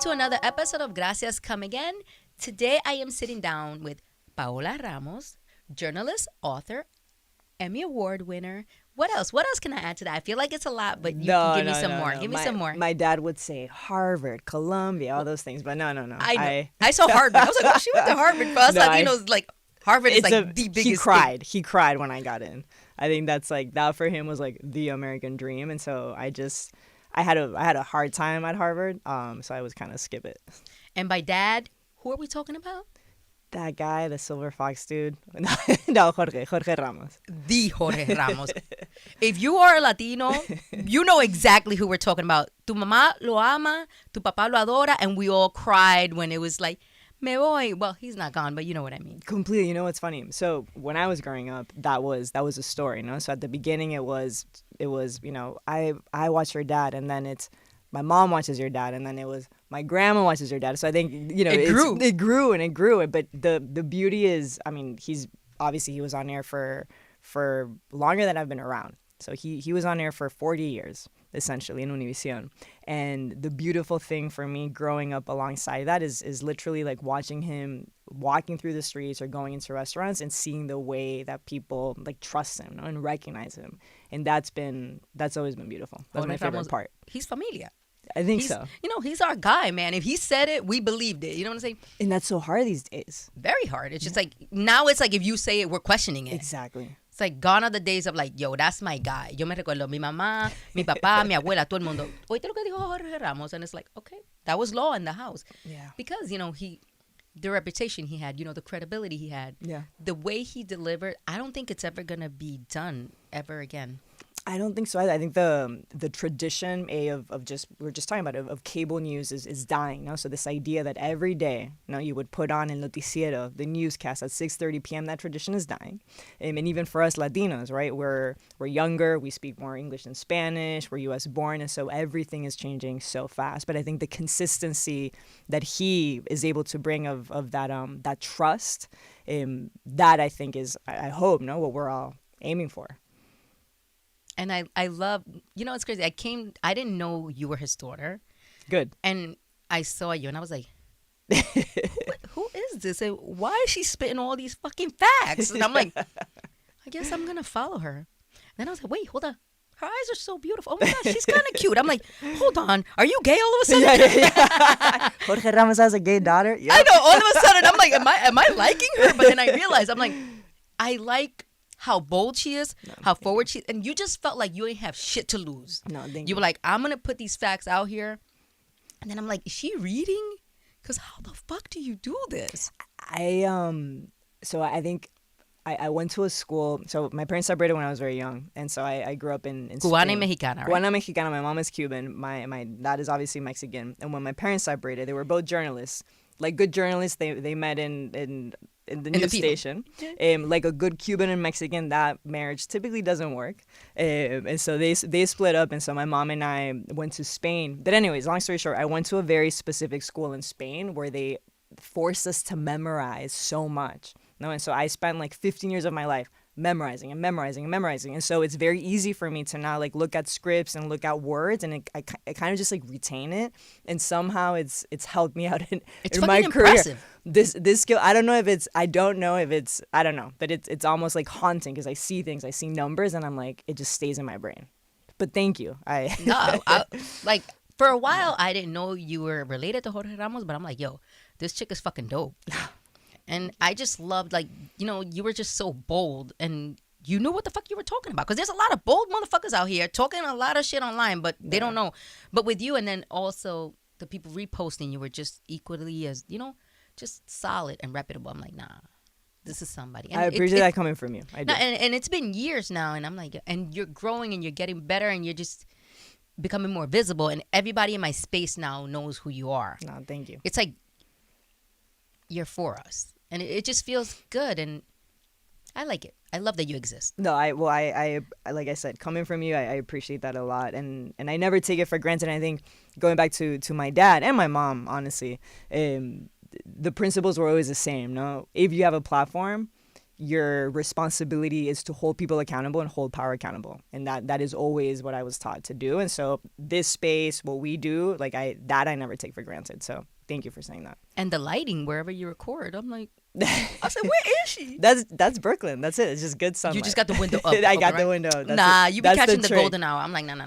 to another episode of Gracias Come Again. Today I am sitting down with Paola Ramos, journalist, author, Emmy Award winner. What else? What else can I add to that? I feel like it's a lot, but you can give me some more. Give me some more. My dad would say Harvard, Columbia, all those things, but no. I know. I saw Harvard. I was like, oh, she went to Harvard. For us Latinos, like Harvard is like the biggest. He cried when I got in. I think that's like that for him was like the American dream, and so I had a hard time at Harvard, so I was kind of skip it. And by dad, who are we talking about? That guy, the silver fox dude. No, Jorge Ramos. The Jorge Ramos. If you are a Latino, you know exactly who we're talking about. Tu mamá lo ama, tu papá lo adora, and we all cried when it was like, me voy. Well, he's not gone, but you know what I mean. Completely. You know what's funny? So when I was growing up, that was a story, you know? So at the beginning, it was you know, I watched your dad, and then it's my mom watches your dad, and then it was my grandma watches your dad. So I think, you know, it grew. But the beauty is, I mean, he was on air for longer than I've been around. So he was on air for 40 years, essentially, in Univision. And the beautiful thing for me growing up alongside that is literally like watching him walking through the streets or going into restaurants and seeing the way that people like trust him, you know, and recognize him. And that's always been beautiful. That's my favorite part. He's familia. I think so. You know, he's our guy, man. If he said it, we believed it. You know what I'm saying? And that's so hard these days. Very hard. It's just like, now it's like if you say it, we're questioning it. Exactly. It's like gone are the days of like, yo, that's my guy. Yo me recuerdo, mi mamá, mi papá, mi abuela, todo el mundo. Oíste lo que dijo Jorge Ramos. And it's like, okay, that was law in the house. Yeah. Because, you know, the reputation he had, you know, the credibility he had. Yeah. The way he delivered, I don't think it's ever going to be done ever again. I don't think so either. I think the tradition of just we were just talking about of cable news is dying. You know? So this idea that every day, you know, you would put on El Noticiero, the newscast at 6:30 p.m. That tradition is dying. And even for us Latinos, right? We're younger. We speak more English than Spanish. We're U.S. born, and so everything is changing so fast. But I think the consistency that he is able to bring of that trust, that I think is, I hope, no, what we're all aiming for. And I love, you know, it's crazy. I didn't know you were his daughter. Good. And I saw you and I was like, who is this? And why is she spitting all these fucking facts? And I'm like, I guess I'm going to follow her. And then I was like, wait, hold on. Her eyes are so beautiful. Oh my gosh, she's kind of cute. I'm like, hold on. Are you gay all of a sudden? Yeah. Jorge Ramos has a gay daughter? Yep. I know. All of a sudden, I'm like, am I liking her? But then I realized, I'm like, I like how bold she is, how forward she is. And you just felt like you ain't have shit to lose. No, thank you. You were like, I'm going to put these facts out here. And then I'm like, is she reading? Because how the fuck do you do this? So I think I went to a school. So my parents separated when I was very young. And so I grew up in Cubana Spain. y Mexicana, right? Cubana Mexicana. My mom is Cuban. My dad is obviously Mexican. And when my parents separated, they were both journalists. Like good journalists, they met in the news station. Like a good Cuban and Mexican, that marriage typically doesn't work. And so they split up. And so my mom and I went to Spain. But anyways, long story short, I went to a very specific school in Spain where they forced us to memorize so much. No, and so I spent like 15 years of my life memorizing. And so it's very easy for me to now like look at scripts and look at words, and I kind of just like retain it. And somehow it's helped me out in my career. Impressive. This skill, I don't know, but it's almost like haunting because I see things, I see numbers, and I'm like, it just stays in my brain. But thank you. Like for a while I didn't know you were related to Jorge Ramos, but I'm like, yo, this chick is fucking dope. And I just loved, like, you know, you were just so bold and you knew what the fuck you were talking about. Because there's a lot of bold motherfuckers out here talking a lot of shit online, but they don't know. But with you, and then also the people reposting you were just equally as, you know, just solid and reputable. I'm like, nah, this is somebody. And I appreciate that coming from you. I do. And it's been years now, and I'm like, and you're growing and you're getting better and you're just becoming more visible. And everybody in my space now knows who you are. No, thank you. It's like, you're for us. And it just feels good, and I like it. I love that you exist. No, I like I said, coming from you, I appreciate that a lot, and I never take it for granted. And I think going back to my dad and my mom, honestly, the principles were always the same. No, if you have a platform, your responsibility is to hold people accountable and hold power accountable. And that is always what I was taught to do. And so this space, what we do, like I never take for granted. So thank you for saying that. And the lighting wherever you record, I'm like, I said, where is she? That's Brooklyn. That's it. It's just good sunlight. You just got the window up. I got right? the window. That's you be catching the trick. golden hour. I'm like, no. And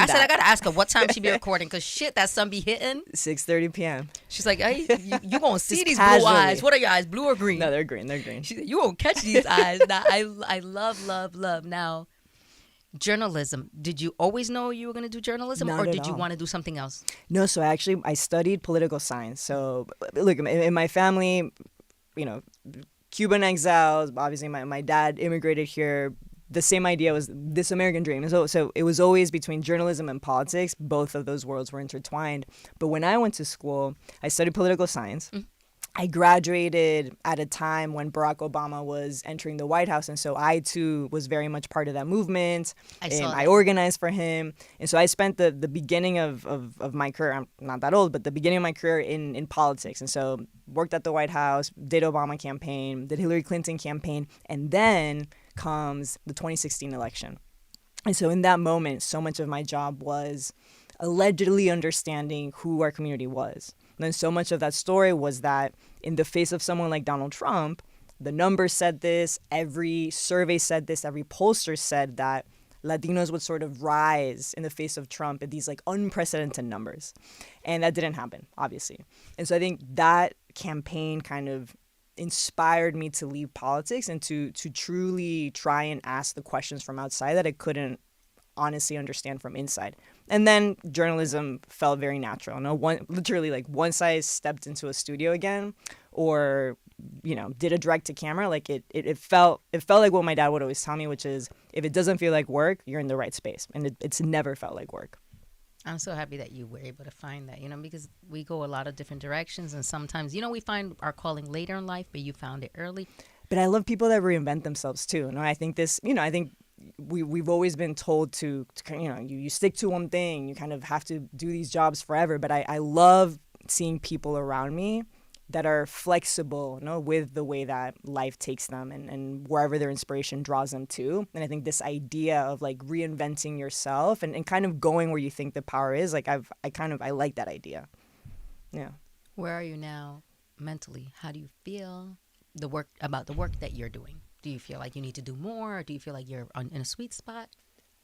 I said I gotta ask her what time she be recording, because shit, that sun be hitting. 6:30 p.m. She's like, hey, you gonna see these casually. blue eyes? What are your eyes, blue or green? No, they're green. She said, you won't catch these eyes. Now, I love. Now, journalism. Did you always know you were gonna do journalism, Not or at did you all. want to do something else? No, so I studied political science. So look, in my family, you know, Cuban exiles. Obviously, my dad immigrated here. The same idea was this American dream. So it was always between journalism and politics. Both of those worlds were intertwined. But when I went to school, I studied political science. I graduated at a time when Barack Obama was entering the White House. And so I, too, was very much part of that movement. I organized for him. And so I spent the beginning of my career, I'm not that old, but the beginning of my career in politics. And so worked at the White House, did Obama campaign, did Hillary Clinton campaign, and then comes the 2016 election. And so in that moment, so much of my job was allegedly understanding who our community was. And then so much of that story was that in the face of someone like Donald Trump, the numbers said this, every survey said this, every pollster said that Latinos would sort of rise in the face of Trump at these like unprecedented numbers. And that didn't happen, obviously. And so I think that campaign kind of inspired me to leave politics and to truly try and ask the questions from outside that I couldn't honestly understand from inside. And then journalism felt very natural. Literally, like once I stepped into a studio again, or did a direct to camera, like it felt like what my dad would always tell me, which is if it doesn't feel like work, you're in the right space, and it's never felt like work. I'm so happy that you were able to find that, because we go a lot of different directions, and sometimes we find our calling later in life, but you found it early. But I love people that reinvent themselves too. I think we've always been told to you stick to one thing, you kind of have to do these jobs forever. But I love seeing people around me that are flexible, with the way that life takes them and wherever their inspiration draws them to. And I think this idea of like reinventing yourself and kind of going where you think the power is, like I like that idea. Yeah. Where are you now mentally? How do you feel about the work that you're doing? Do you feel like you need to do more, or do you feel like you're in a sweet spot?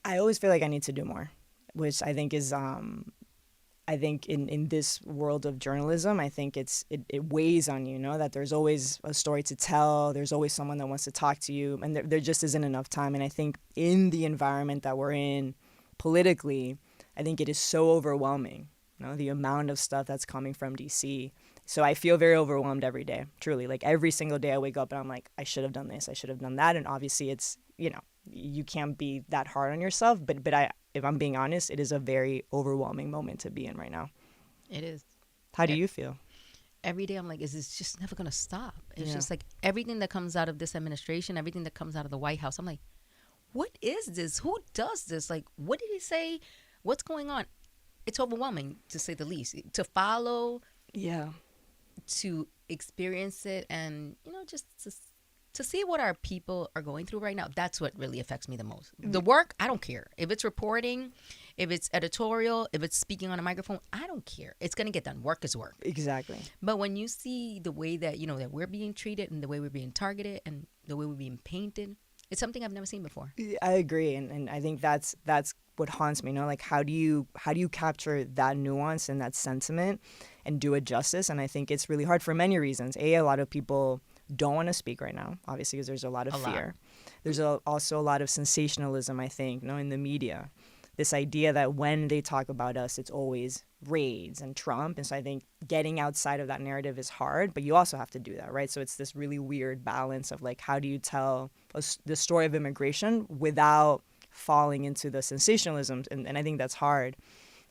I always feel like I need to do more, which I think is, I think in this world of journalism, I think it weighs on you, that there's always a story to tell. There's always someone that wants to talk to you, and there just isn't enough time. And I think in the environment that we're in politically, I think it is so overwhelming, the amount of stuff that's coming from DC. So I feel very overwhelmed every day, truly. Like every single day I wake up and I'm like, I should have done this, I should have done that. And obviously it's, you can't be that hard on yourself. But if I'm being honest, it is a very overwhelming moment to be in right now. It is. How do you feel? Every day I'm like, is this just never going to stop? It's just like everything that comes out of this administration, everything that comes out of the White House. I'm like, what is this? Who does this? Like, what did he say? What's going on? It's overwhelming, to say the least. To follow. Yeah. To experience it and, just to see what our people are going through right now. That's what really affects me the most. The work, I don't care. If it's reporting, if it's editorial, if it's speaking on a microphone, I don't care. It's going to get done. Work is work. Exactly. But when you see the way that, that we're being treated and the way we're being targeted and the way we're being painted, it's something I've never seen before. I agree. And I think that's what haunts me, like how do you capture that nuance and that sentiment and do it justice? And I think it's really hard for many reasons. A lot of people don't want to speak right now, obviously, because there's a lot of fear. There's also a lot of sensationalism, I think, in the media. This idea that when they talk about us, it's always raids and Trump. And so I think getting outside of that narrative is hard, but you also have to do that, right? So it's this really weird balance of like, how do you tell the story of immigration without falling into the sensationalism? And I think that's hard.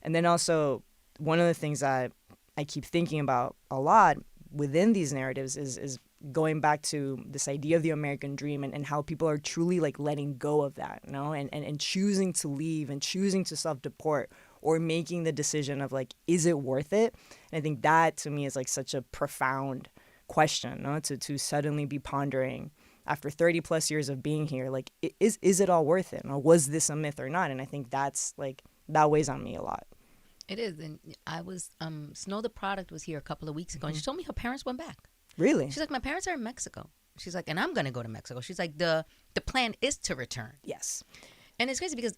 And then also, one of the things that I keep thinking about a lot within these narratives is going back to this idea of the American dream and how people are truly like letting go of that, and choosing to leave and choosing to self-deport or making the decision of like, is it worth it? And I think that to me is like such a profound question, to suddenly be pondering after 30 plus years of being here, like, is it all worth it? Or was this a myth or not? And I think that's like, that weighs on me a lot. It is. And I was, Snow the Product was here a couple of weeks ago, and she told me her parents went back. Really? She's like, my parents are in Mexico. She's like, and I'm going to go to Mexico. She's like, the plan is to return. Yes. And it's crazy because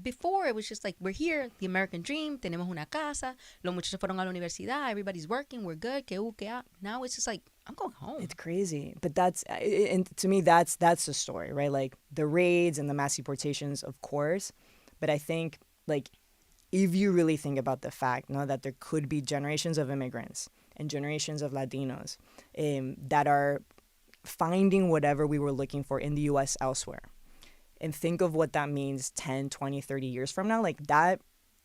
before it was just like, we're here, the American dream, tenemos una casa, los muchachos fueron a la universidad, everybody's working, we're good, que ha. Now it's just like, I'm going home. It's crazy. But that's, and to me, that's the story, right? Like, the raids and the mass deportations, of course. But I think, like, if you really think about the fact, no, that there could be generations of immigrants and generations of Latinos that are finding whatever we were looking for in the U.S. elsewhere, and think of what that means 10, 20, 30 years from now, like, that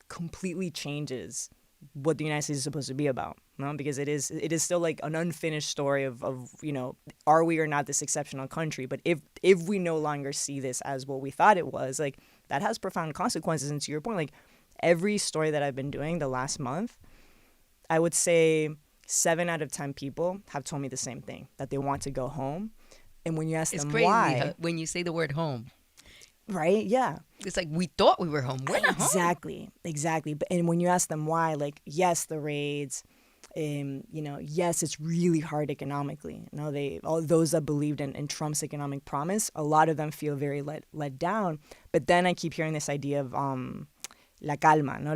completely changes what the United States is supposed to be about, no? Because it is still like an unfinished story of you know, are we or not this exceptional country? But if we no longer see this as what we thought it was, like, that has profound consequences. And to your point, like, every story that I've been doing the last month, I would say 7 out of 10 people have told me the same thing, that they want to go home. And when you ask them crazy why, when you say the word home, right? Yeah. it's like, we thought we were home. We're not home. Exactly. But and when you ask them why, like, yes, the raids, you know, yes, it's really hard economically. You know, all those that believed in Trump's economic promise, a lot of them feel very let down. But then I keep hearing this idea of la calma, no,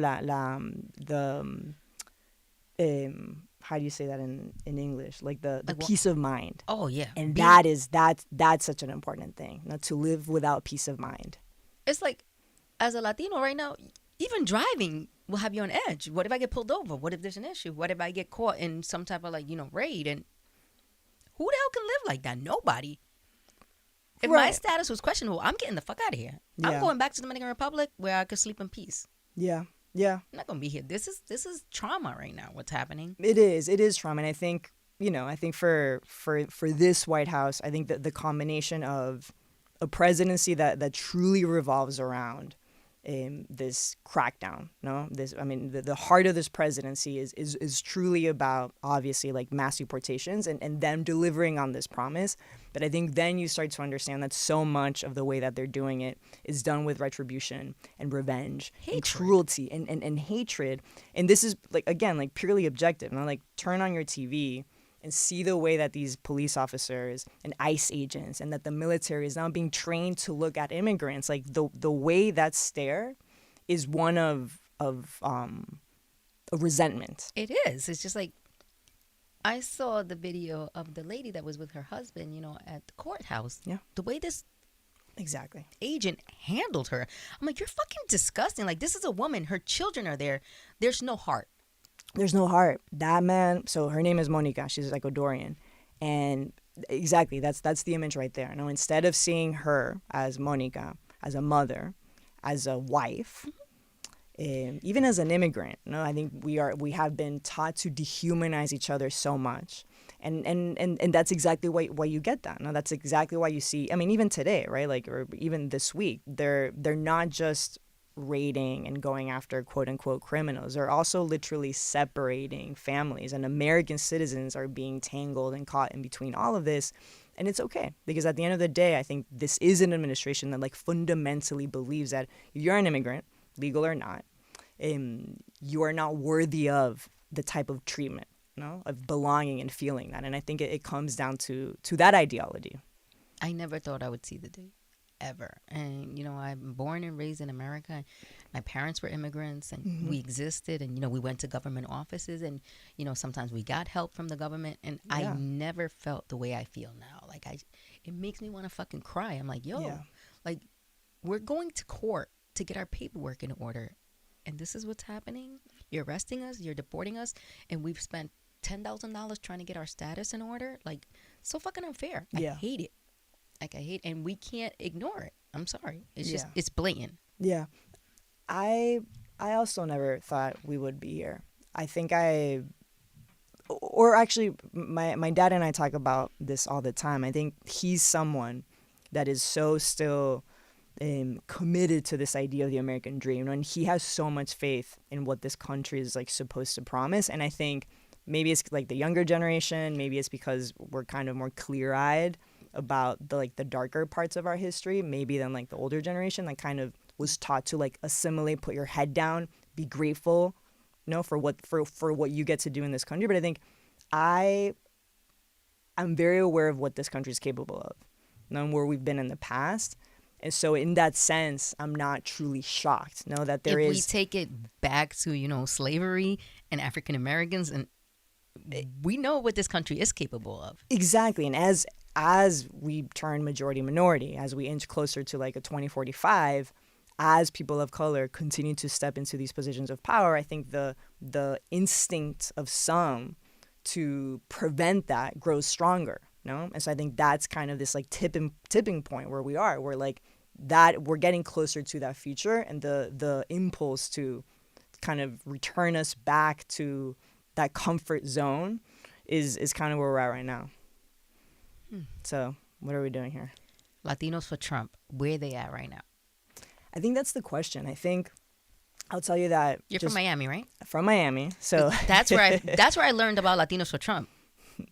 how do you say that in English? Like the peace of mind. Oh, yeah. And that's such an important thing, not to live without peace of mind. It's like, as a Latino right now, even driving will have you on edge. What if I get pulled over? What if there's an issue? What if I get caught in some type of, like, you know, raid? And who the hell can live like that? Nobody. If my status was questionable, I'm getting the fuck out of here. Yeah. I'm going back to the Dominican Republic where I could sleep in peace. Yeah. Yeah. I'm not gonna be here. This is trauma right now, what's happening. It is trauma. And I think, you know, for this White House, I think that the combination of a presidency that truly revolves around this crackdown, no? The heart of this presidency is truly about, obviously, like, mass deportations and them delivering on this promise. But I think then you start to understand that so much of the way that they're doing it is done with retribution and revenge, hatred, and cruelty and hatred. And this is, like, again, like, purely objective. You know? Like, turn on your TV and see the way that these police officers and ICE agents and that the military is now being trained to look at immigrants. Like, the way that stare is one of resentment. It is. It's just like, I saw the video of the lady that was with her husband, you know, at the courthouse. Yeah. The way this exactly agent handled her, I'm like, you're fucking disgusting. Like, this is a woman. Her children are there. There's no heart. There's no heart. That man, so her name is Monica. She's Ecuadorian. And exactly, that's the image right there. Now, instead of seeing her as Monica, as a mother, as a wife, even as an immigrant, you know, I think we have been taught to dehumanize each other so much. And that's exactly why you get that. No, that's exactly why you see, I mean, even today, right? Like, or even this week, they're not just raiding and going after quote unquote criminals. They're also literally separating families, and American citizens are being tangled and caught in between all of this. And it's okay, because at the end of the day, I think this is an administration that, like, fundamentally believes that if you're an immigrant, legal or not, you are not worthy of the type of treatment, you know, of belonging and feeling that. And I think it comes down to that ideology. I never thought I would see the day. Ever. And, you know, I'm born and raised in America. My parents were immigrants, and we existed, and, you know, we went to government offices, and, you know, sometimes we got help from the government, and I never felt the way I feel now. Like, it makes me want to fucking cry. I'm like, yo, like, we're going to court to get our paperwork in order, and this is what's happening. You're arresting us, you're deporting us, and we've spent $10,000 trying to get our status in order. Like, so fucking unfair. I hate it. Like, I hate, and we can't ignore it. I'm sorry. It's just, it's blatant. Yeah. I also never thought we would be here. I think or actually, my dad and I talk about this all the time. I think he's someone that is so still committed to this idea of the American dream. And he has so much faith in what this country is, like, supposed to promise. And I think maybe it's like the younger generation, maybe it's because we're kind of more clear-eyed about the darker parts of our history, maybe than like the older generation that kind of was taught to like assimilate, put your head down, be grateful, for what you get to do in this country. But I think I'm very aware of what this country is capable of, and where we've been in the past. And so in that sense, I'm not truly shocked. That there if is. we take it back to slavery and African Americans, and we know what this country is capable of. Exactly. And as we turn majority minority, as we inch closer to like a 2045, as people of color continue to step into these positions of power, I think the instinct of some to prevent that grows stronger. And so I think that's kind of this like tipping point where we are. We're like that. We're getting closer to that future, and the impulse to kind of return us back to that comfort zone is kind of where we're at right now. So what are we doing here? Latinos for Trump. Where are they at right now? I think that's the question. I think I'll tell you that you're from Miami, right? From Miami. So that's where I learned about Latinos for Trump.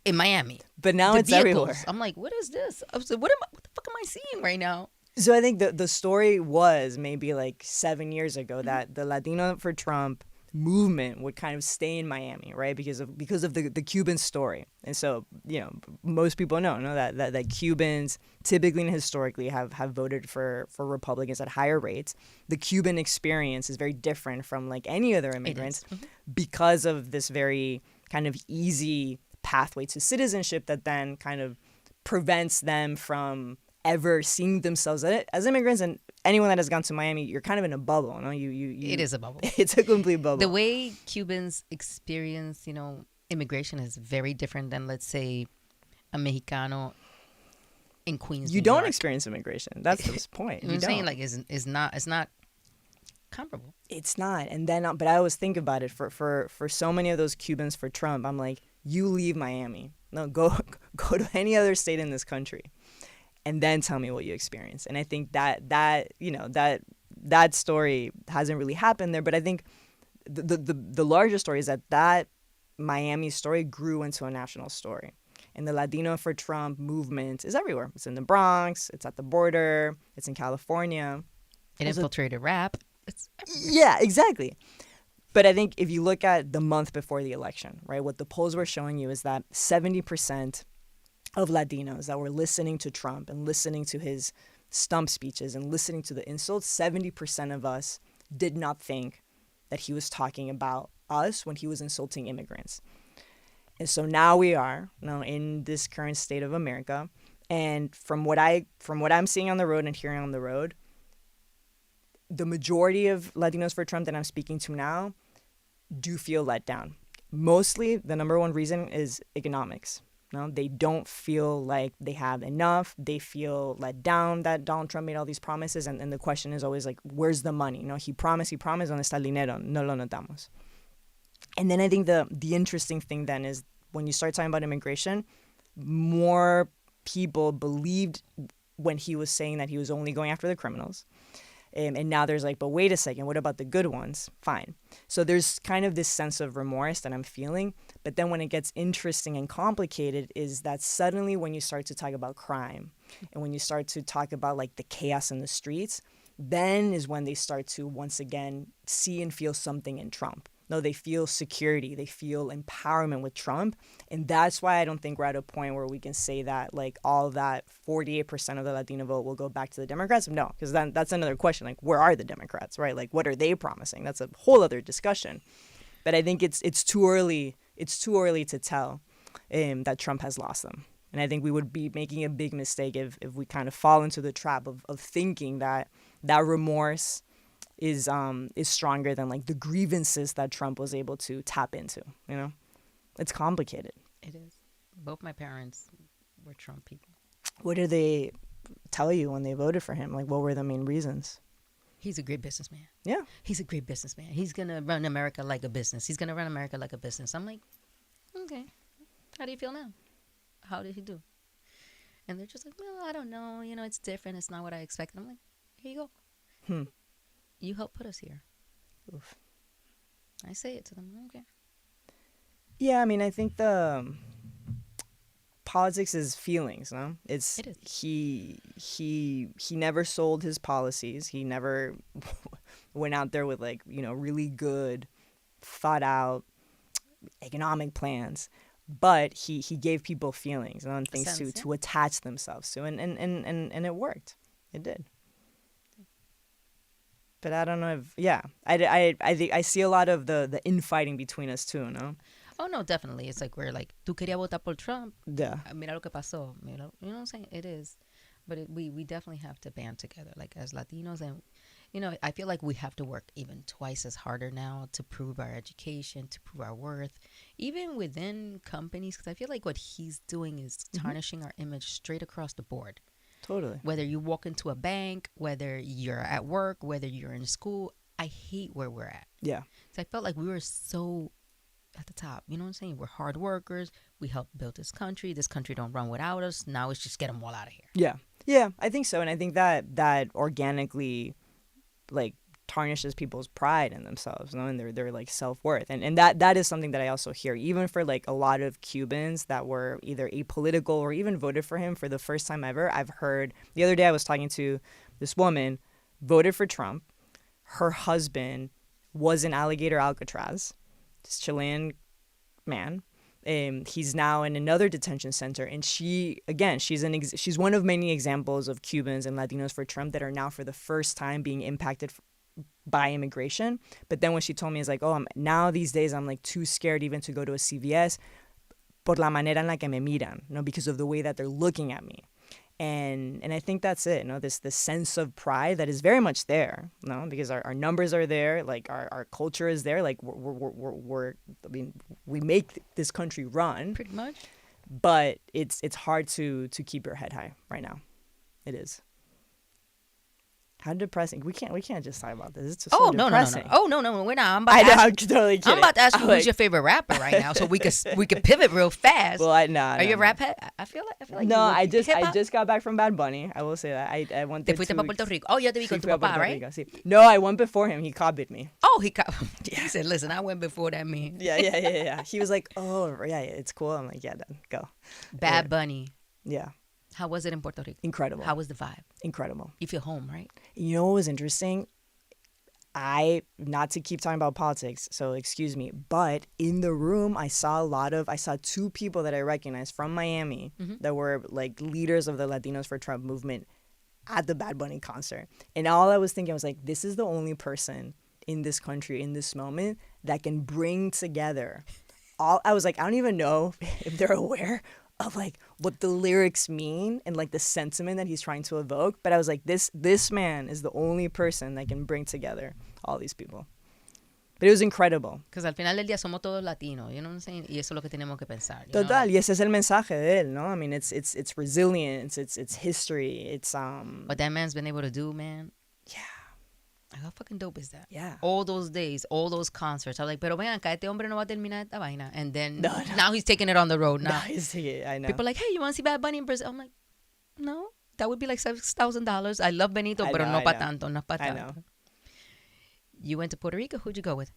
In Miami. But now it's everywhere. I'm like, what is this? I was like, what the fuck am I seeing right now? So I think the story was maybe like 7 years ago that the Latino for Trump movement would kind of stay in Miami, right? Because of the Cuban story. And so, most people know that Cubans typically and historically have voted for Republicans at higher rates. The Cuban experience is very different from like any other immigrants because of this very kind of easy pathway to citizenship that then kind of prevents them from ever seeing themselves as immigrants. And anyone that has gone to Miami, you're kind of in a bubble. It is a bubble. It's a complete bubble. The way Cubans experience, immigration is very different than, let's say, a Mexicano in Queens. You New don't York. Experience immigration. That's the point. I'm saying like it's not comparable. It's not. And then, but I always think about it for so many of those Cubans for Trump. I'm like, you leave Miami. No, go to any other state in this country, and then tell me what you experienced. And I think that story hasn't really happened there. But I think the larger story is that Miami story grew into a national story. And the Latino for Trump movement is everywhere. It's in the Bronx. It's at the border. It's in California. It infiltrated rap. Yeah, exactly. But I think if you look at the month before the election, right, what the polls were showing you is that 70% of Latinos that were listening to Trump and listening to his stump speeches and listening to the insults, 70% of us did not think that he was talking about us when he was insulting immigrants. And so now we are in this current state of America. And from what I'm seeing on the road and hearing on the road, the majority of Latinos for Trump that I'm speaking to now do feel let down. Mostly, the number one reason is economics. They don't feel like they have enough. They feel let down that Donald Trump made all these promises. And the question is always like, where's the money? He promised, ¿dónde está el dinero? No lo notamos. And then I think the interesting thing then is when you start talking about immigration, more people believed when he was saying that he was only going after the criminals. And now there's like, but wait a second, what about the good ones? Fine. So there's kind of this sense of remorse that I'm feeling. But then when it gets interesting and complicated is that suddenly when you start to talk about crime and when you start to talk about like the chaos in the streets, then is when they start to once again see and feel something in Trump. No, they feel security. They feel empowerment with Trump. And that's why I don't think we're at a point where we can say that like all that 48% of the Latino vote will go back to the Democrats. No, because then that's another question. Like, where are the Democrats, right? Like, what are they promising? That's a whole other discussion. But I think it's too early. It's too early to tell that Trump has lost them. And I think we would be making a big mistake if we kind of fall into the trap of thinking that remorse is stronger than like the grievances that Trump was able to tap into. It's complicated. It is. Both my parents were Trump people. What did they tell you when they voted for him? Like, what were the main reasons? He's a great businessman. Yeah. He's a great businessman. He's going to run America like a business. He's going to run America like a business. I'm like, okay. How do you feel now? How did he do? And they're just like, well, I don't know. It's different. It's not what I expected. I'm like, here you go. You helped put us here. Oof. I say it to them. Okay. Yeah, I mean, I think the politics is feelings, no? It is. He never sold his policies. He never went out there with like, you know, really good, thought out economic plans. But he gave people feelings and things to attach themselves to, and it worked. It did. But I don't know if I think I see a lot of the infighting between us too, no? Oh no, definitely. It's like we're like, tú querías votar por Trump. Yeah. Mira lo que pasó. You know what I'm saying? It is. But we definitely have to band together, like as Latinos, and you know, I feel like we have to work even twice as harder now to prove our education, to prove our worth, even within companies. Because I feel like what he's doing is tarnishing our image straight across the board. Totally. Whether you walk into a bank, whether you're at work, whether you're in school, I hate where we're at. Yeah. So I felt like we were so at the top. You know what I'm saying? We're hard workers. We helped build this country. This country don't run without us. Now it's just get them all out of here. Yeah. Yeah, I think so. And I think that organically, like, tarnishes people's pride in themselves, you know, and their like self-worth. And that is something that I also hear, even for like a lot of Cubans that were either apolitical or even voted for him for the first time ever. I've heard, the other day I was talking to this woman, voted for Trump. Her husband was in Alligator Alcatraz, this Chilean man. He's now in another detention center, and she's one of many examples of Cubans and Latinos for Trump that are now for the first time being impacted by immigration. But then when she told me, it's like, oh, now these days I'm like too scared even to go to a CVS por la manera en la que me miran, you know, because of the way that they're looking at me. And I think that's it, you know, this sense of pride that is very much there, you know, because our numbers are there, like our culture is there, like we make this country run Pretty much. but it's hard to keep your head high right now. It is. How depressing. We can't just talk about this. It's just so depressing. Oh no, we're not. I'm totally kidding. I'm about to ask you who's your favorite rapper right now, so we could pivot real fast. Well, are you a rap head? I feel like no. I just got back from Bad Bunny. I will say that I went. Te fuiste para Puerto Rico. Oh, ya te vi con tu papá, right? Sí. No, I went before him. He copied me. Oh, he said, "Listen, I went before that man." Yeah. He was like, "Oh, yeah, it's cool." I'm like, "Yeah, then go." Bad Bunny. Yeah. How was it in Puerto Rico? Incredible. How was the vibe? Incredible. You feel home, right? You know what was interesting? Not to keep talking about politics, so excuse me, but in the room I saw two people that I recognized from Miami that were like leaders of the Latinos for Trump movement at the Bad Bunny concert. And all I was thinking was like, this is the only person in this country in this moment that can bring together I was like, I don't even know if they're aware of like what the lyrics mean and like the sentiment that he's trying to evoke, but I was like, this man is the only person that can bring together all these people. But it was incredible. Because al final del día somos todos latinos, you know what I'm saying? Y eso es lo que tenemos que pensar. Total, y ese es el mensaje de él, no? I mean, it's resilience, it's history, it's What that man's been able to do, man. Yeah. How fucking dope is that? Yeah. All those days, all those concerts. I was like, pero ven acá, este hombre no va a terminar esta vaina. And then No. now he's taking it on the road. Now I know. people are like, hey, you want to see Bad Bunny in Brazil? I'm like, no, that would be like $6,000. I love Benito, pero no pa tanto, no pa tanto. I know. You went to Puerto Rico. Who'd you go with?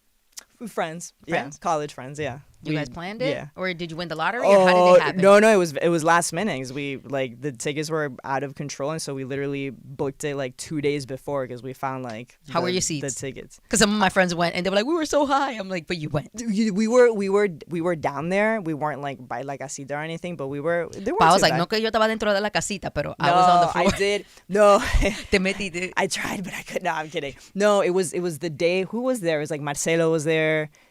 Friends? Yeah, college friends. Yeah. You guys planned it? Yeah. Or did you win the lottery? Or how did it happen? No, it was last minute. 'Cause we like the tickets were out of control, and so we literally booked it like 2 days before because we found like how were your seats? The tickets. Because some of my friends went and they were like, we were so high. I'm like, but you went. We were down there. We weren't like by like a seat or anything, but we were. I was like, no que yo estaba dentro de la casita, pero I was on the floor. I did. No, Te metiste. I tried, but I could not. I'm kidding. No, it was the day. Who was there? It was like Marcelo was there.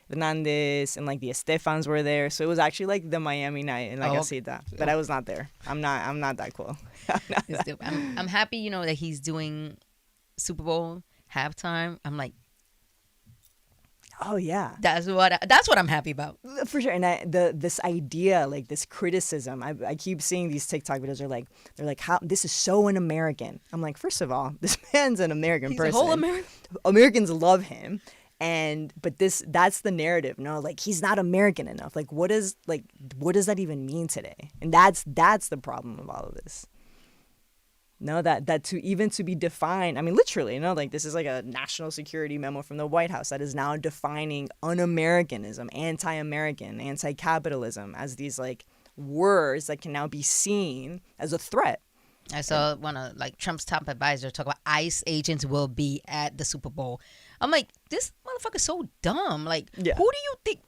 Hernandez and like the Estefans were there, so it was actually like the Miami night in La Casita, but I was not there. I'm not that cool. I'm happy, you know, that he's doing Super Bowl halftime. I'm like, oh yeah, that's what I'm happy about for sure. And this idea, like this criticism, I keep seeing these TikTok videos. They're like, how this is so un-American. I'm like, first of all, this man's an American person. A whole American. Americans love him. But that's the narrative, no? Like, he's not American enough. Like, what does that even mean today? And that's the problem of all of this. No, that to be defined, I mean, literally, you know, like this is like a national security memo from the White House that is now defining un-Americanism, anti-American, anti-capitalism as these like words that can now be seen as a threat. I saw one of like Trump's top advisor talk about ICE agents will be at the Super Bowl. I'm like, this motherfucker's so dumb. Like, Yeah. who do you think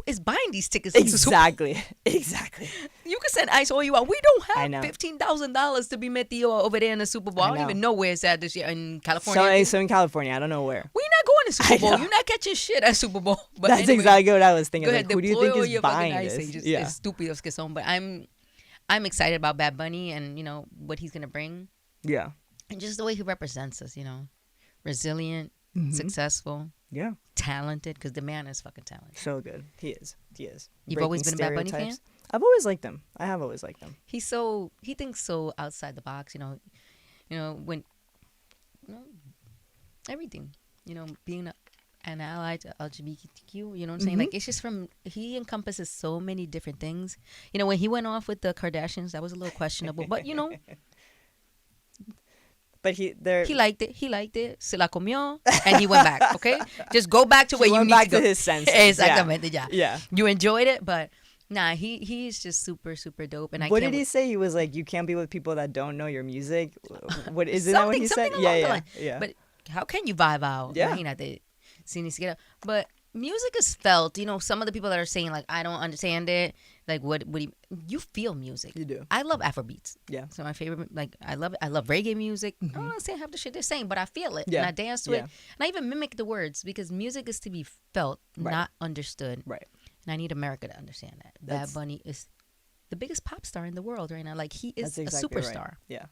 is buying these tickets? To the Super Bowl? Exactly. You can send ICE all you want. We don't have $15,000 to be metido over there in the Super Bowl. I don't even know where it's at this year in California. So in California, I don't know where. We're not going to Super Bowl. You're not catching shit at Super Bowl. But That's anyway, exactly what I was thinking. go ahead, Like, who do you think is buying this? Agents. Yeah. Estúpidos que son. But I'm excited about Bad Bunny and, you know, what he's going to bring. Yeah. And just the way he represents us, you know. Resilient, successful. Yeah. Talented, because the man is fucking talented. So good. He is. You've always been a Bad Bunny fan? I've always liked him. I have always liked him. He thinks so outside the box, you know, when, you know, everything, you know, being an ally to LGBTQ, you know what I'm saying? Like, it's just he encompasses so many different things. You know, when he went off with the Kardashians, that was a little questionable, but, you know. But he liked it, se la comió, and he went back, okay? Just go back to where you need to go. To his senses. Exactamente, yeah. You enjoyed it, but nah, he's just super, super dope. And what did he say? He was like, you can't be with people that don't know your music. What is it? That what he said? Yeah. But how can you vibe out? Yeah. Imagínate, si ni siquiera. But music is felt. You know, some of the people that are saying like, I don't understand it. Like, what you feel music. You do. I love Afrobeats. Yeah. So my favorite, like, I love reggae music. I don't understand half the shit they're saying, but I feel it. Yeah. And I dance to it. And I even mimic the words because music is to be felt, not understood. Right. And I need America to understand that. Bad Bunny is the biggest pop star in the world right now. Like, he is a superstar. Right. Yeah.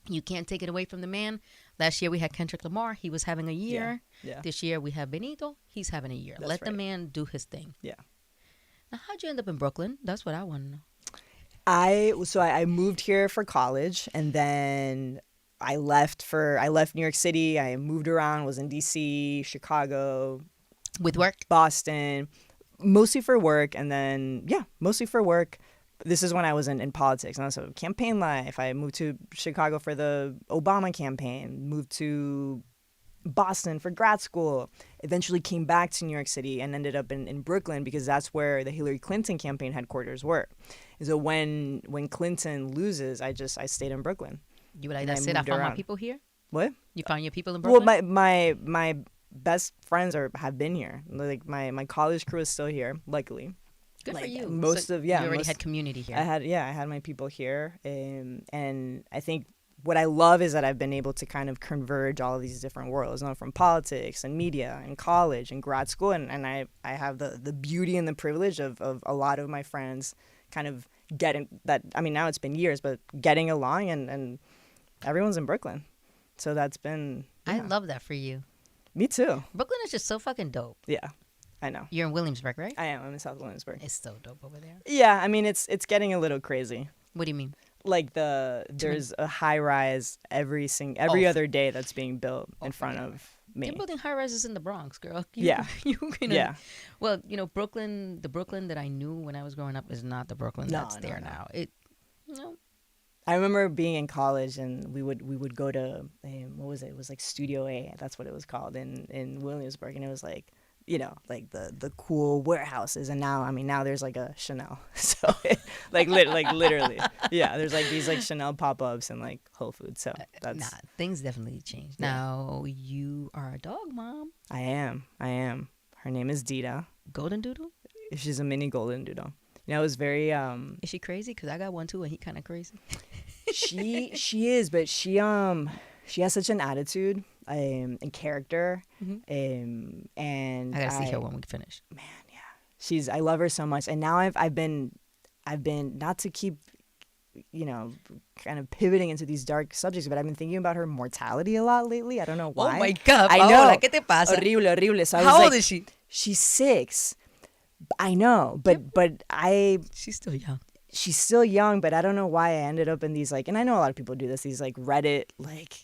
You can't take it away from the man. Last year we had Kendrick Lamar. He was having a year. Yeah. This year we have Benito. He's having a year. Let the man do his thing. Yeah. Now, how'd you end up in Brooklyn? That's what I want to know. I moved here for college, and then I left New York City. I moved around, was in DC, Chicago, with work, Boston, mostly for work, and then mostly for work. This is when I was in politics, and also campaign life. I moved to Chicago for the Obama campaign, moved to Boston for grad school, eventually came back to New York City and ended up in Brooklyn because that's where the Hillary Clinton campaign headquarters were. And so when Clinton loses, I stayed in Brooklyn. You were like, that's it, I found my people here? What? You found your people in Brooklyn? Well, my best friends have been here. Like my college crew is still here, luckily. Good for you. You already had community here. I had my people here, and I think what I love is that I've been able to kind of converge all of these different worlds, you know, from politics and media and college and grad school, and I have the beauty and the privilege of a lot of my friends kind of getting that. I mean, now it's been years, but getting along, and everyone's in Brooklyn, so that's been. I love that for you. Me too. Brooklyn is just so fucking dope. Yeah. I know. You're in Williamsburg, right? I am. I'm in South Williamsburg. It's so dope over there. Yeah, I mean, it's getting a little crazy. What do you mean? Like there's a high rise every other day that's being built in front of me. They're building high rises in the Bronx, girl. Yeah. Well, you know, Brooklyn, the Brooklyn that I knew when I was growing up is not the Brooklyn that's there now. I remember being in college and we would go to what was it? It was like Studio A. That's what it was called in Williamsburg, and it was like, you know, like the cool warehouses, and now there's like a Chanel, so literally, yeah, there's like these like Chanel pop-ups and like Whole Foods, so that's things definitely changed. Yeah. Now you are a dog mom. I am. Her name is Dita. Golden Doodle. She's a mini golden doodle. You know, it was very. Is she crazy? Because I got one too, and he kind of crazy. She is, but she has such an attitude. And character, and I gotta see her when we finish. Man, yeah, I love her so much, and now I've been not to keep, you know, kind of pivoting into these dark subjects, but I've been thinking about her mortality a lot lately. I don't know why. Oh my God, I Paola, know. ¿Qué te pasa? Horrible. So how old is she? She's 6. I know, but she's still young. She's still young, but I don't know why I ended up in these like, and I know a lot of people do this, these like Reddit like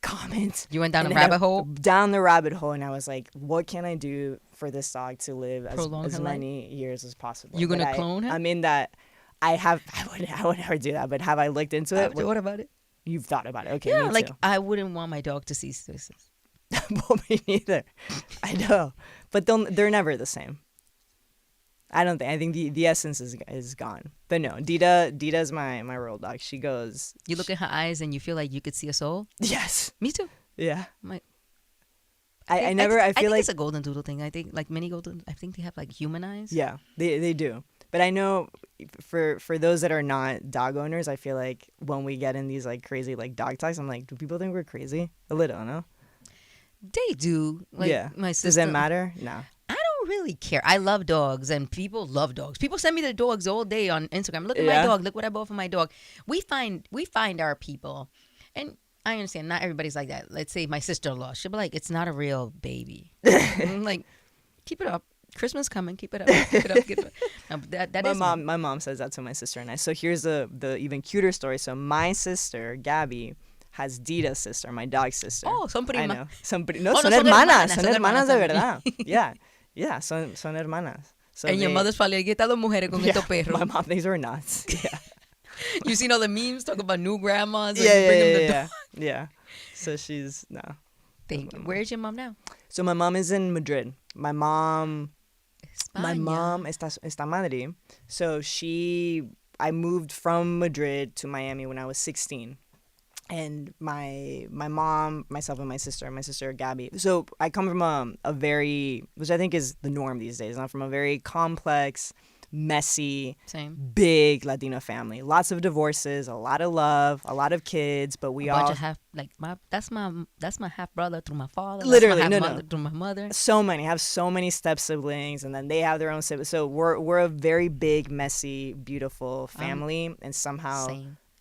comments. You went down a rabbit hole? Down the rabbit hole, and I was like, what can I do for this dog to live as many years as possible? You're gonna clone him? I mean that I would never do that, but have I looked into it? What about it? You've thought about it. Okay, yeah, me like too. I wouldn't want my dog to see this. Well, me neither. I know, but they're never the same. I don't think. I think the essence is gone. But no, Dita's my royal dog. She goes. You look in her eyes and you feel like you could see a soul. Yes. Me too. Yeah. I'm like, I I feel think like it's a golden doodle thing. I think like mini golden. I think they have like human eyes. yeah, they do. But I know for those that are not dog owners, I feel like when we get in these like crazy like dog talks, I'm like, do people think we're crazy? A little, no? They do. Like, Yeah. My sister. Does it matter? No. I don't really care. I love dogs, and people love dogs. People send me their dogs all day on Instagram. Look at my dog. Look what I bought for my dog. We find our people, and I understand not everybody's like that. Let's say my sister-in-law. She'll be like, "It's not a real baby." I'm like, keep it up. Christmas coming. Keep it up. Keep it up. Keep it up. No, but that is My mom says that to my sister and I. So here's the even cuter story. So my sister Gabby has Dita's sister, my dog's sister. Oh, son prima. I know. No, Oh, son no, hermanas. son Son hermanas de hermanas verdad. Yeah. Yeah, son hermanas. So and your mother's probably like, estas dos mujeres con estos perros. My mom thinks we're nuts. Yeah. You seen all the memes talk about new grandmas? And Yeah, bring them the yeah, dog. yeah. So she's no. Thank you. Where's your mom now? So my mom is in Madrid. My mom España. está Madrid. So I moved from Madrid to Miami when I was 16. And my mom, myself, and my sister Gabby. So I come from a very, which I think is the norm these days, not from a very complex, messy, big Latino family. Lots of divorces, a lot of love, a lot of kids, but we all bunch of half like that's my half brother through my father. Literally, that's my half no. mother through my mother. So many have so many step siblings, and then they have their own siblings. So we're a very big, messy, beautiful family, and somehow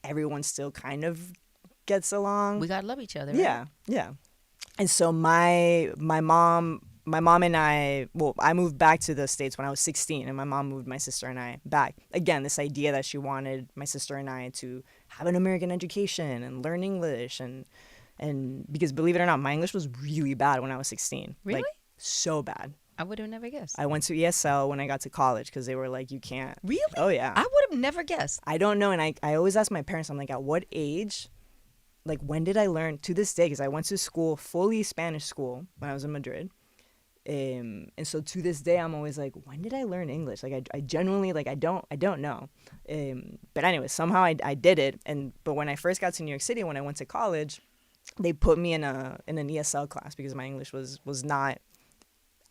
everyone still kind of gets along. We gotta love each other. Yeah, yeah. And so my mom and I, well, I moved back to the States when I was 16, and my mom moved my sister and I back. Again, this idea that she wanted my sister and I to have an American education and learn English, and because believe it or not, my English was really bad when I was 16. Really? Like, so bad. I would have never guessed. I went to ESL when I got to college because they were like, you can't. Really? Oh, yeah. I would have never guessed. I don't know, and I always ask my parents, I'm like, at what age, like, when did I learn, to this day, because I went to school, fully Spanish school when I was in Madrid. And so to this day, I'm always like, when did I learn English? Like, I genuinely, like, I don't know. But anyway, somehow I did it. But when I first got to New York City, when I went to college, they put me in an ESL class because my English was not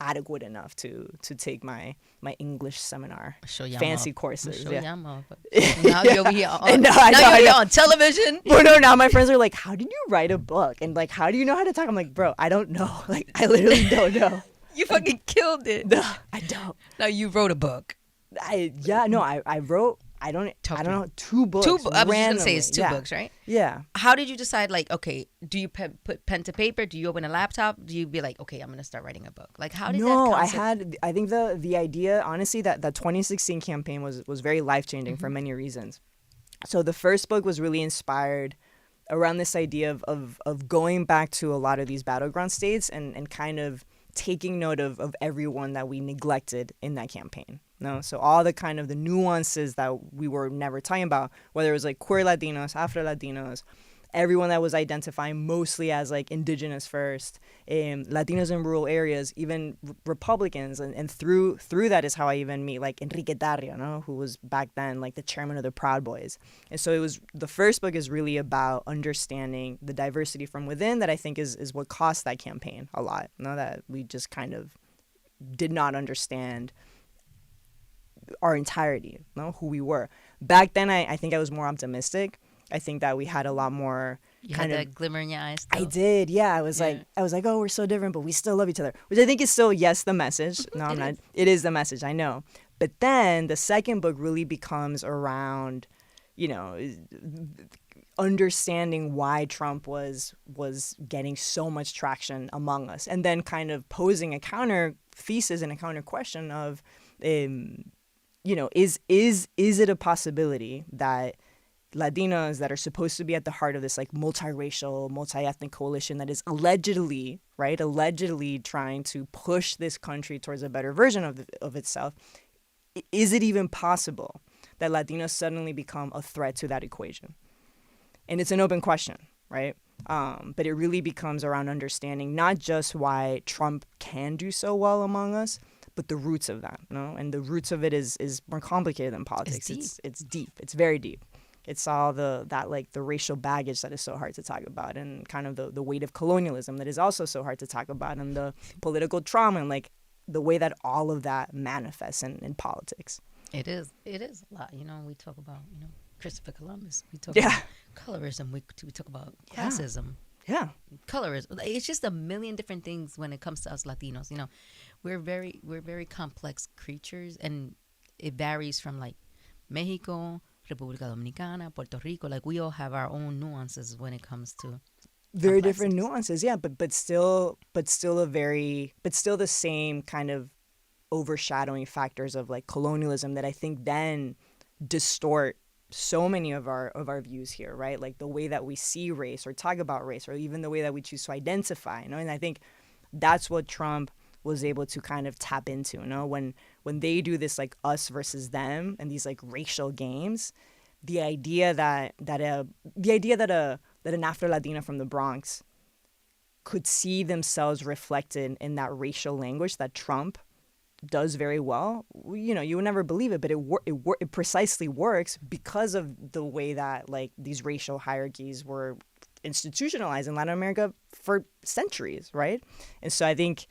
adequate enough to take my English seminar fancy courses. Yeah. Now you're here on, you're on television. Well, no, now my friends are like, how did you write a book? And like, how do you know how to talk? I'm like, bro, I don't know. Like, I literally don't know. You fucking killed it. No, I don't. Now you wrote a book. I wrote, I don't know, 2 books. I was just gonna say it's 2 books, right? Yeah. How did you decide? Like, okay, do you put pen to paper? Do you open a laptop? Do you be like, okay, I'm gonna start writing a book? Like, how did that concept? I think the idea, honestly, that 2016 campaign was very life changing for many reasons. So the first book was really inspired around this idea of going back to a lot of these battleground states and kind of taking note of everyone that we neglected in that campaign. No, so all the kind of the nuances that we were never talking about, whether it was like queer Latinos, Afro Latinos, everyone that was identifying mostly as like indigenous first, Latinos in rural areas, even Republicans, and through that is how I even meet like Enrique Tarrio, no, who was back then like the chairman of the Proud Boys. And so it was, the first book is really about understanding the diversity from within that I think is what cost that campaign a lot. No, that we just kind of did not understand our entirety, who we were. Back then, I think I was more optimistic. I think that we had a lot more you had that glimmer in your eyes still. I did, yeah. I was like, oh, we're so different, but we still love each other, which I think is still, yes, the message. No, I'm not. It is the message, I know. But then the second book really becomes around, understanding why Trump was getting so much traction among us, and then kind of posing a counter thesis and a counter question of, is it a possibility that Latinos that are supposed to be at the heart of this like multiracial, multi-ethnic coalition that is allegedly trying to push this country towards a better version of itself, is it even possible that Latinos suddenly become a threat to that equation? And it's an open question, right? But it really becomes around understanding not just why Trump can do so well among us, but the roots of that, and the roots of it is more complicated than politics. It's deep. It's very deep. It's all the racial baggage that is so hard to talk about, and kind of the weight of colonialism that is also so hard to talk about, and the political trauma, and like the way that all of that manifests in politics. It is a lot. We talk about Christopher Columbus. We talk about colorism. We talk about classism. Yeah. Colorism. It's just a million different things when it comes to us Latinos. We're very complex creatures, and it varies from like Mexico, República Dominicana, Puerto Rico. Like we all have our own nuances when it comes to very different nuances. Yeah, but still the same kind of overshadowing factors of like colonialism that I think then distort so many of our views here, right? Like the way that we see race or talk about race, or even the way that we choose to identify, and I think that's what Trump was able to kind of tap into, when they do this like us versus them and these like racial games, the idea that an Afro-Latina from the Bronx could see themselves reflected in that racial language that Trump does very well, you would never believe it, but it precisely works because of the way that like these racial hierarchies were institutionalized in Latin America for centuries, right? And so I think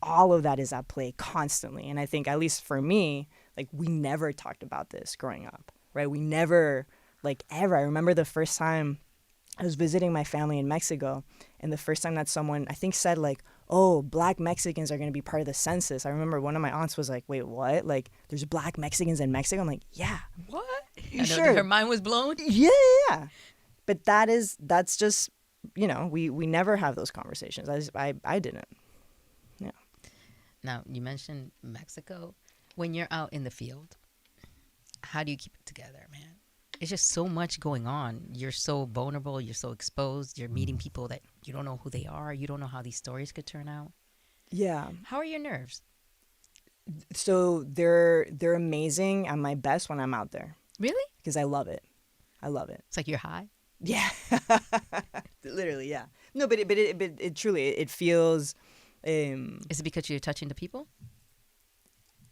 all of that is at play constantly, and I think, at least for me, like we never talked about this growing up, right? We never, like, ever. I remember the first time I was visiting my family in Mexico, and the first time that someone, I think, said like, oh, Black Mexicans are going to be part of the census. I remember one of my aunts was like, wait, what? Like, there's Black Mexicans in Mexico? I'm like, yeah. What? Sure. Her mind was blown? Yeah. But that's just, we never have those conversations. I didn't. Yeah. Now, you mentioned Mexico. When you're out in the field, how do you keep it together, man? It's just so much going on. You're so vulnerable. You're so exposed. You're meeting people that you don't know who they are. You don't know how these stories could turn out. Yeah. How are your nerves? So they're amazing at my best when I'm out there. Really? Because I love it. It's like you're high? Yeah. Literally, yeah. No, but it truly, it feels... Is it because you're touching the people?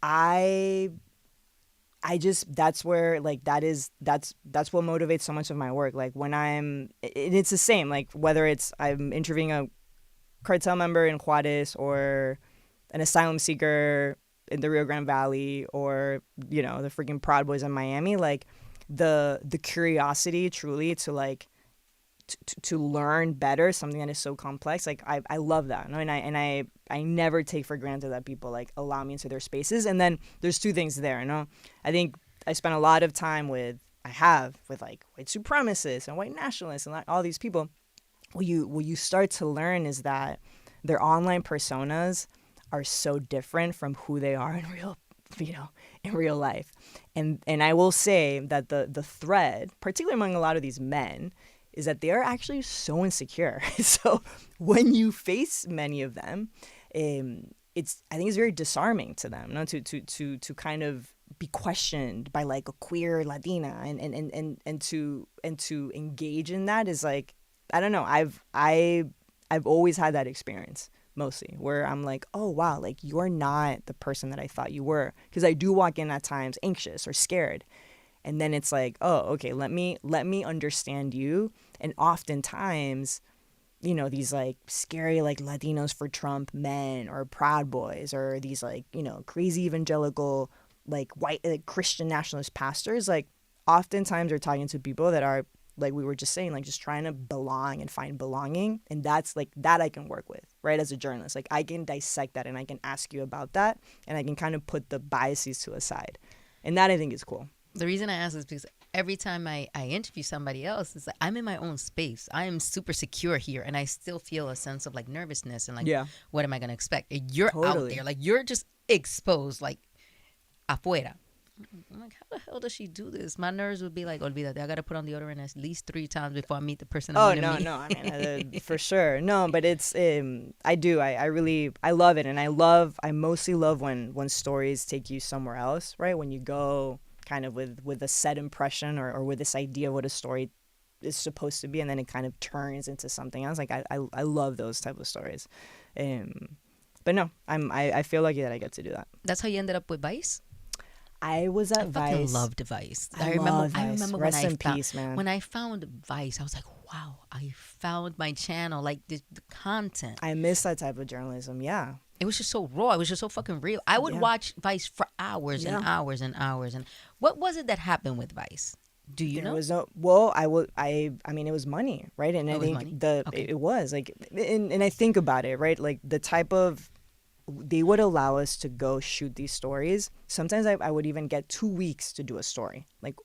I just, that's where, like, that's what motivates so much of my work. Like, when it's the same, like, whether it's I'm interviewing a cartel member in Juarez, or an asylum seeker in the Rio Grande Valley, or, the freaking Proud Boys in Miami, like, the curiosity truly to, like, to learn better something that is so complex, like I love that, and I never take for granted that people like allow me into their spaces. And then there's two things there, I think I spent a lot of time with like white supremacists and white nationalists and like all these people. What you start to learn is that their online personas are so different from who they are in real life, and I will say that the thread, particularly among a lot of these men, is that they are actually so insecure. So when you face many of them, I think it's very disarming to them, to kind of be questioned by like a queer Latina, and to engage in that is like, I don't know. I've always had that experience, mostly, where I'm like, oh wow, like you're not the person that I thought you were, because I do walk in at times anxious or scared. And then it's like, oh, okay, let me understand you. And oftentimes, these like scary like Latinos for Trump men, or Proud Boys, or these like, crazy evangelical like white like Christian nationalist pastors, like oftentimes are talking to people that are, like we were just saying, like just trying to belong and find belonging. And that's like, that I can work with, right? As a journalist, like I can dissect that, and I can ask you about that, and I can kind of put the biases to a side. And that I think is cool. The reason I ask is because every time I interview somebody else, it's like I'm in my own space. I am super secure here, and I still feel a sense of like nervousness and like, what am I going to expect? And you're out there, like you're just exposed, like afuera. I'm like, how the hell does she do this? My nerves would be like, olvídate, I got to put on deodorant at least 3 times before I meet the person. Oh, no, I mean, for sure. No, but it's, I love it. And I mostly love when stories take you somewhere else, right? When you go kind of with a set impression, or with this idea of what a story is supposed to be, and then it kind of turns into something else. Like I love those type of stories. But no, I feel lucky that I get to do that. That's how you ended up with Vice? I was at I fucking Vice. loved Vice. I remember. love I Vice. remember Rest when in peace, man. when I found Vice, I was like, wow, I found my channel. Like the content. I miss that type of journalism. Yeah. It was just so raw. It was just so fucking real. I would Yeah. watch Vice for hours and Yeah. hours and hours. And what was it that happened with Vice? Do you There know? was no, well, I mean, it was money, right? And Oh, I it was think money? Okay. it was like, and I think about it, right? Like the type of, they would allow us to go shoot these stories. Sometimes I would even get 2 weeks to do a story. Like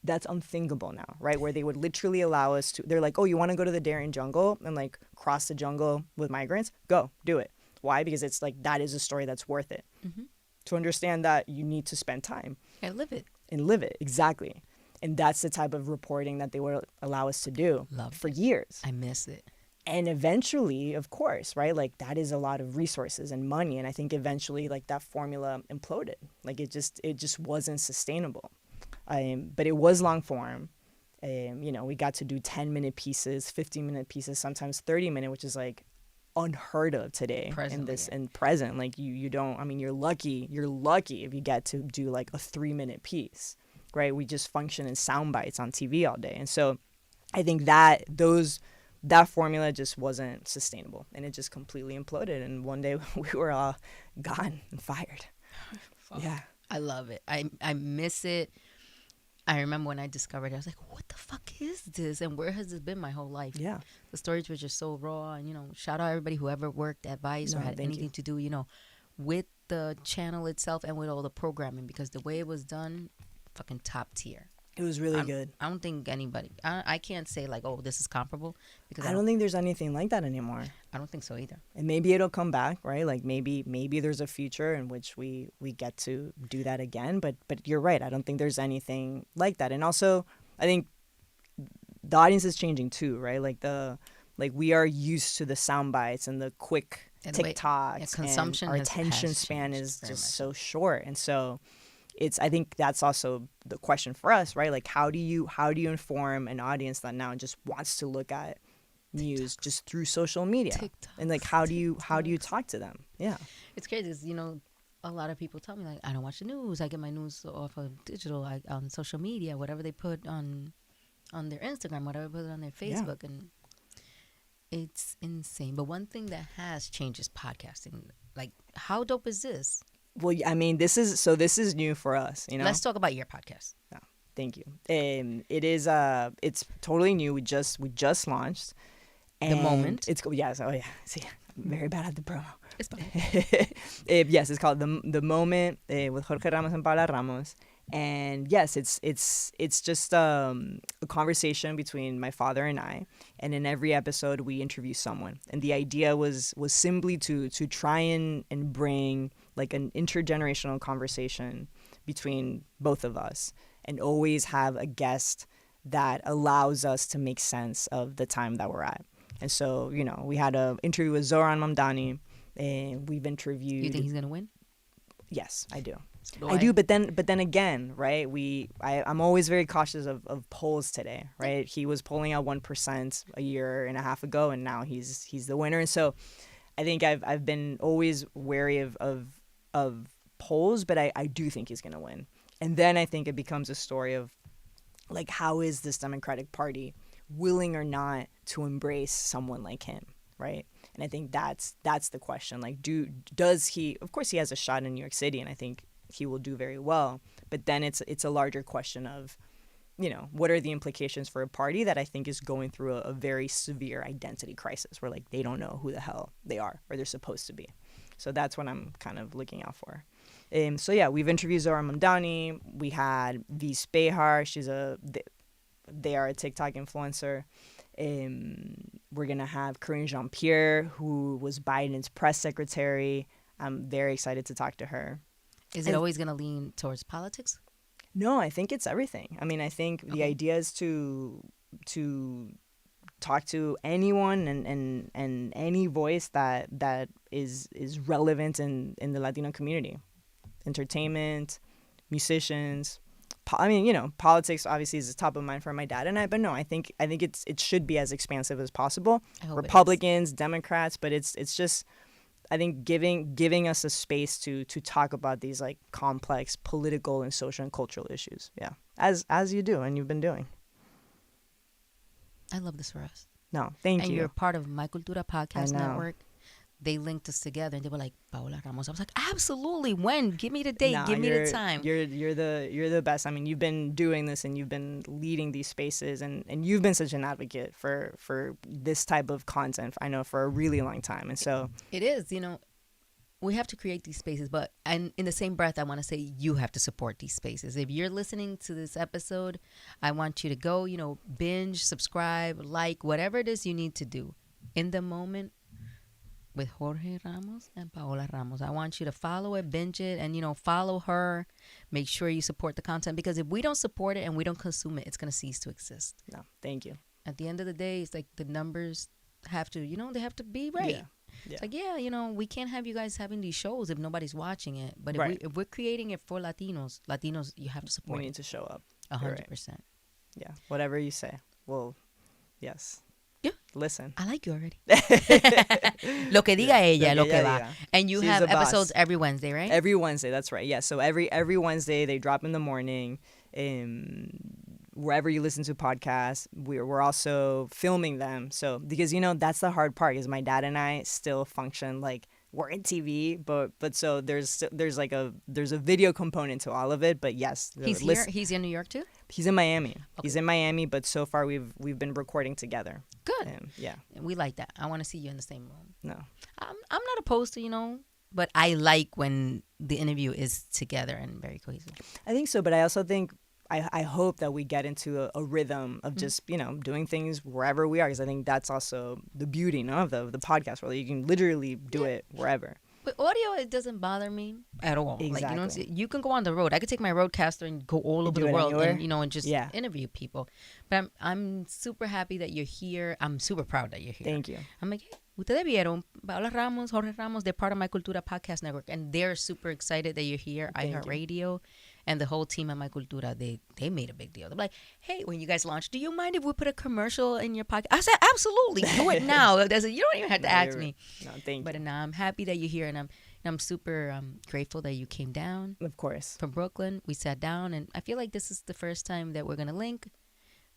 that's unthinkable now, right? Where they would literally allow us to, they're like, oh, you want to go to the Darien jungle and like cross the jungle with migrants? Go, do it. Why? Because it's like, that is a story that's worth it. Mm-hmm. To understand that, you need to spend time I live it. and live it. Exactly. And that's the type of reporting that they would allow us to do Loved for it. years. I miss it. And eventually, of course, right? Like that is a lot of resources and money. And I think eventually like that formula imploded. Like it just wasn't sustainable. But it was long form. You know, we got to do 10-minute pieces, 15-minute pieces, sometimes 30-minute, which is like unheard of today in this yeah. and present. Like you don't, I mean, you're lucky if you get to do like a 3-minute piece, right? We just function in sound bites on TV all day. And so I think that formula just wasn't sustainable, and it just completely imploded. And one day we were all gone and fired. Fuck. Yeah. I love it. I miss it. I remember when I discovered it, I was like, what the fuck is this? And where has this been my whole life? Yeah. The stories were just so raw. And, you know, shout out everybody who ever worked at Vice or had anything to do, you know, with the channel itself and with all the programming, because the way it was done, fucking top tier. It was really good. I don't think anybody, I can't say like, oh, this is comparable, because I don't think there's anything like that anymore. I don't think so either. And maybe it'll come back, right? Like maybe there's a future in which we get to do that again. But you're right. I don't think there's anything like that. And also, I think the audience is changing too, right? Like we are used to the sound bites and the quick TikToks. Consumption, and our attention span is just so short. And so I think that's also the question for us, right? Like how do you inform an audience that now just wants to look at news just through social media? And like how do you talk to them? Yeah. It's crazy 'cause, you know, a lot of people tell me like, I don't watch the news. I get my news off of digital, on social media, whatever they put on their Instagram, whatever they put on their Facebook. And it's insane. But one thing that has changed is podcasting. Like, how dope is this? Well, I mean, this is new for us, you know. Let's talk about your podcast. Oh, thank you. It's totally new. We just launched. The Moment. It's yes. Oh yeah. See, I'm very bad at the promo. It's fine. Yes, it's called the Moment with Jorge Ramos and Paola Ramos. And yes, it's just a conversation between my father and I. And in every episode, we interview someone. And the idea was simply to try and bring like an intergenerational conversation between both of us, and always have a guest that allows us to make sense of the time that we're at. And so, you know, we had an interview with Zoran Mamdani, and we've interviewed. You think he's gonna win? Yes, I do. So I do, but then again, right? I'm always very cautious of polls today, right? He was polling at 1% a year and a half ago, and now he's the winner. And so, I think I've been always wary of polls, but I do think he's gonna win. And then I think it becomes a story of like, how is this Democratic Party willing or not to embrace someone like him, right? And I think that's the question. Like, does he? Of course, he has a shot in New York City, and I think he will do very well. But then it's a larger question of, you know, what are the implications for a party that I think is going through a very severe identity crisis, where like they don't know who the hell they are or they're supposed to be. So that's what I'm kind of looking out for. So yeah, we've interviewed Zora Mamdani. We had Viz Behar. They are a TikTok influencer. We're gonna have Karine Jean-Pierre, who was Biden's press secretary. I'm very excited to talk to her. Is it always gonna lean towards politics? No, I think it's everything. I mean, I think the idea is to talk to anyone and any voice that is relevant in the Latino community. Entertainment, musicians. I mean, you know, politics obviously is top of mind for my dad and I, but no, I think it should be as expansive as possible. Republicans, Democrats, but it's just I think giving us a space to talk about these like complex political and social and cultural issues. Yeah, as you do and you've been doing. I love this for us. No, thank And you. you're part of My Cultura Podcast know. Network. They linked us together and they were like, Paola Ramos. I was like, absolutely. When? Give me the date. Nah, Give me the time. You're the best. I mean, you've been doing this and you've been leading these spaces and you've been such an advocate for this type of content. I know for a really long time. And so It is, you know, we have to create these spaces, but and in the same breath, I want to say you have to support these spaces. If you're listening to this episode, I want you to go, you know, binge, subscribe, like, whatever it is you need to do in the moment with Jorge Ramos and Paola Ramos. I want you to follow it, binge it, and, you know, follow her. Make sure you support the content, because if we don't support it and we don't consume it, it's going to cease to exist. no, thank you. At the end of the day, it's like the numbers have to, you know, they have to be right. Yeah. It's like, yeah, you know, we can't have you guys having these shows if nobody's watching it. But Right. if we're creating it for Latinos, you have to support We it. need to show up. 100%. Yeah, whatever you say. Well, yes. Yeah. Listen. I like you already. Lo que diga ella, lo que va. diga. And you She's have the boss. episodes every Wednesday, right? Every Wednesday, that's right. Yeah, so every Wednesday they drop in the morning. Wherever you listen to podcasts, we're also filming them. So because you know that's the hard part is my dad and I still function like we're in TV, but so there's a video component to all of it. But yes, He's here. He's in New York too. He's in Miami. Okay. He's in Miami, but so far we've been recording together. Good. Yeah. We like that. I want to see you in the same room. No. I'm not opposed to, you know, but I like when the interview is together and very cohesive. I think so, but I also think I hope that we get into a rhythm of just, you know, doing things wherever we are, because I think that's also the beauty, you know, of the podcast, where you can literally do it wherever. With audio, it doesn't bother me at all. Like, you know, Exactly. you can go on the road. I could take my roadcaster and go all over do the it world anywhere. and, you know, and just Yeah. interview people. But I'm super happy that you're here. I'm super proud that you're here. Thank you. I'm like, hey, ustedes vieron, Paola Ramos, Jorge Ramos, they're part of My Cultura Podcast Network, and they're super excited that you're here. Thank you. iHeartRadio and the whole team at My Cultura, they made a big deal. They're like, hey, when you guys launch, do you mind if we put a commercial in your podcast? I said, absolutely, do it now. I said, you don't even have to ask me. No, thank you. But I'm happy that you're here, and I'm super grateful that you came down Of course. from Brooklyn. We sat down, and I feel like this is the first time that we're going to link,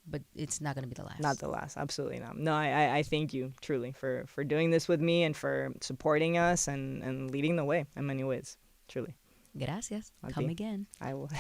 but it's not going to be the last. Not the last. Absolutely not. No, I thank you truly for doing this with me and for supporting us and leading the way in many ways. Truly. Gracias. Okay. Come again. I will.